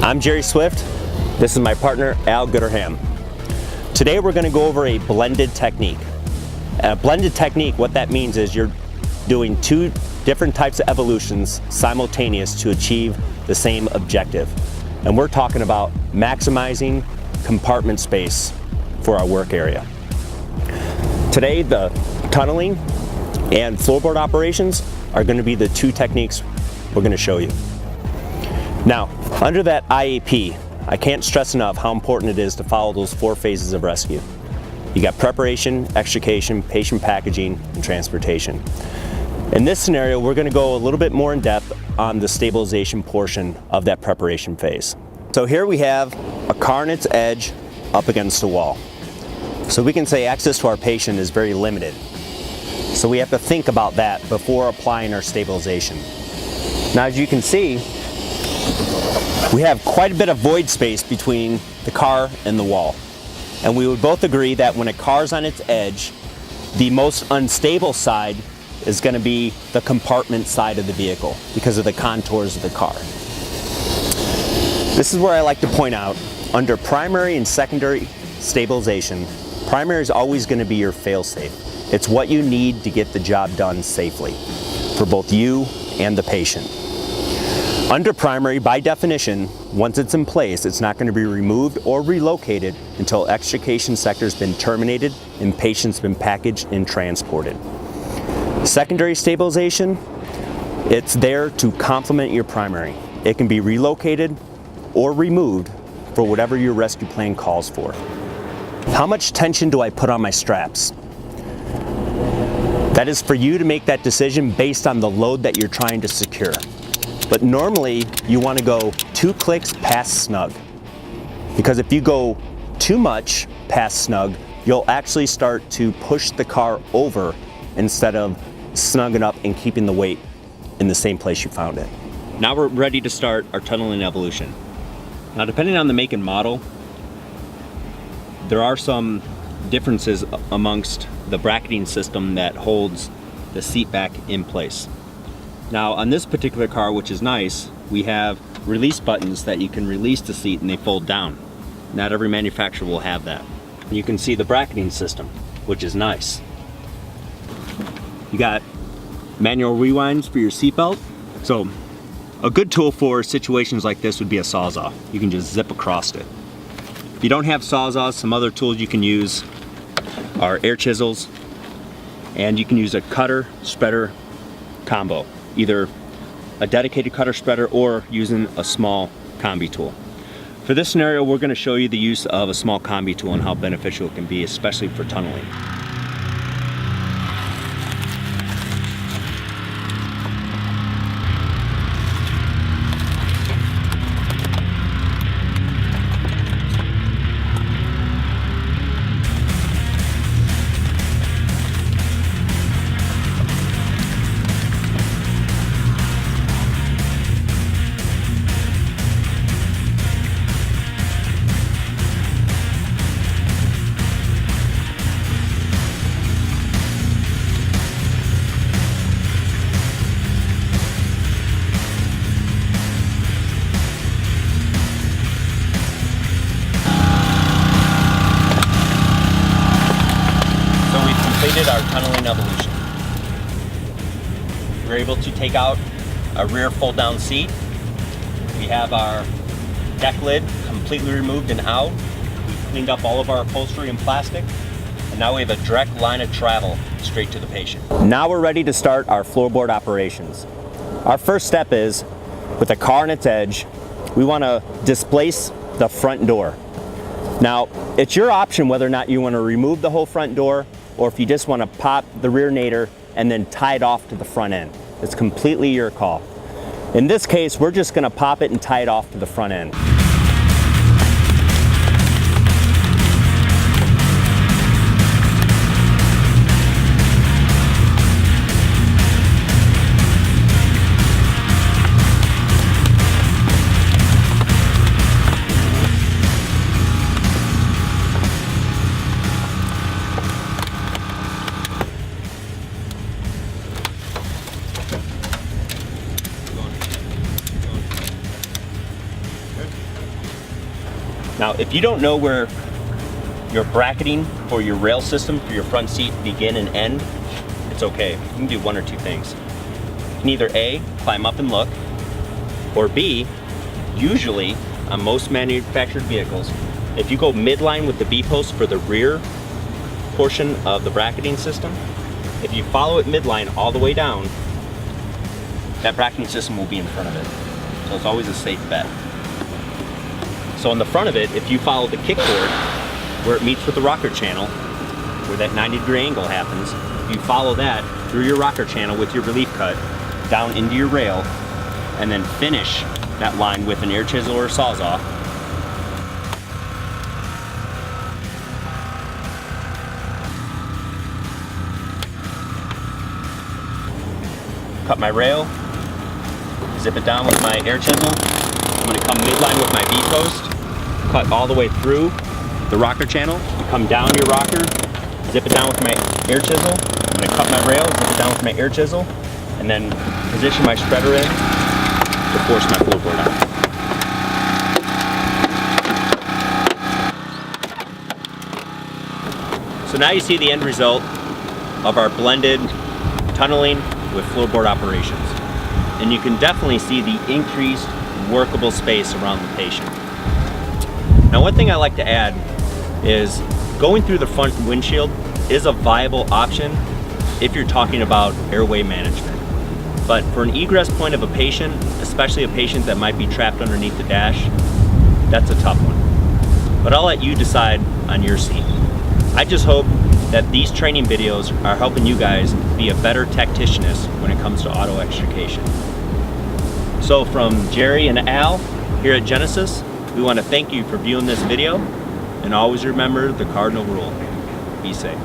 I'm Jerry Swift. This is my partner, Al Gooderham. Today we're going to go over a blended technique. A blended technique, what that means is you're doing two different types of evolutions simultaneous to achieve the same objective. And we're talking about maximizing compartment space for our work area. Today, the tunneling and floorboard operations are going to be the two techniques we're going to show you. Now, under that IAP, I can't stress enough how important it is to follow those 4 phases of rescue. You got preparation, extrication, patient packaging, and transportation. In this scenario, we're going to go a little bit more in depth on the stabilization portion of that preparation phase. So here we have a car on its edge up against a wall. So we can say access to our patient is very limited. So we have to think about that before applying our stabilization. Now, as you can see, we have quite a bit of void space between the car and the wall. And we would both agree that when a car's on its edge, the most unstable side is going to be the compartment side of the vehicle because of the contours of the car. This is where I like to point out, under primary and secondary stabilization, primary is always going to be your fail-safe. It's what you need to get the job done safely for both you and the patient. Under primary, by definition, once it's in place, it's not going to be removed or relocated until extrication sector has been terminated and patient's been packaged and transported. Secondary stabilization, it's there to complement your primary. It can be relocated or removed for whatever your rescue plan calls for. How much tension do I put on my straps? That is for you to make that decision based on the load that you're trying to secure. But normally you want to go 2 clicks past snug, because if you go too much past snug, you'll actually start to push the car over instead of snugging up and keeping the weight in the same place you found it. Now we're ready to start our tunneling evolution. Now, depending on the make and model, there are some differences amongst the bracketing system that holds the seat back in place. Now, on this particular car, which is nice, we have release buttons that you can release the seat and they fold down. Not every manufacturer will have that. You can see the bracketing system, which is nice. You got manual rewinds for your seatbelt. So a good tool for situations like this would be a Sawzall. You can just zip across it. If you don't have Sawzalls, some other tools you can use are air chisels, and you can use a cutter spreader combo. Either a dedicated cutter spreader or using a small combi tool. For this scenario, we're going to show you the use of a small combi tool and how beneficial it can be, especially for tunneling. Our tunneling evolution. We're able to take out a rear fold down seat. We have our deck lid completely removed and out. We've cleaned up all of our upholstery and plastic, and now we have a direct line of travel straight to the patient. Now we're ready to start our floorboard operations. Our first step is, with the car on its edge, we want to displace the front door. Now, it's your option whether or not you want to remove the whole front door, or if you just want to pop the rear nader and then tie it off to the front end. It's completely your call. In this case, we're just going to pop it and tie it off to the front end. Good. Now, if you don't know where your bracketing for your rail system for your front seat begin and end, it's okay. You can do one or two things. You can either A, climb up and look, or B, usually on most manufactured vehicles, if you go midline with the B-post for the rear portion of the bracketing system, if you follow it midline all the way down, that bracketing system will be in front of it. So it's always a safe bet. So on the front of it, if you follow the kickboard where it meets with the rocker channel, where that 90-degree angle happens, if you follow that through your rocker channel with your relief cut down into your rail, and then finish that line with an air chisel or a sawzall, cut my rail, zip it down with my air chisel. I'm going to come midline with my V-post, cut all the way through the rocker channel, come down your rocker, zip it down with my air chisel. I'm going to cut my rail, zip it down with my air chisel, and then position my spreader in to force my floorboard out. So now you see the end result of our blended tunneling with floorboard operations. And you can definitely see the increased workable space around the patient. Now, one thing I like to add is going through the front windshield is a viable option if you're talking about airway management. But for an egress point of a patient, especially a patient that might be trapped underneath the dash, that's a tough one. But I'll let you decide on your seat. I just hope that these training videos are helping you guys be a better tacticianist when it comes to auto extrication. So from Jerry and Al here at Genesis, we want to thank you for viewing this video, and always remember the cardinal rule: be safe.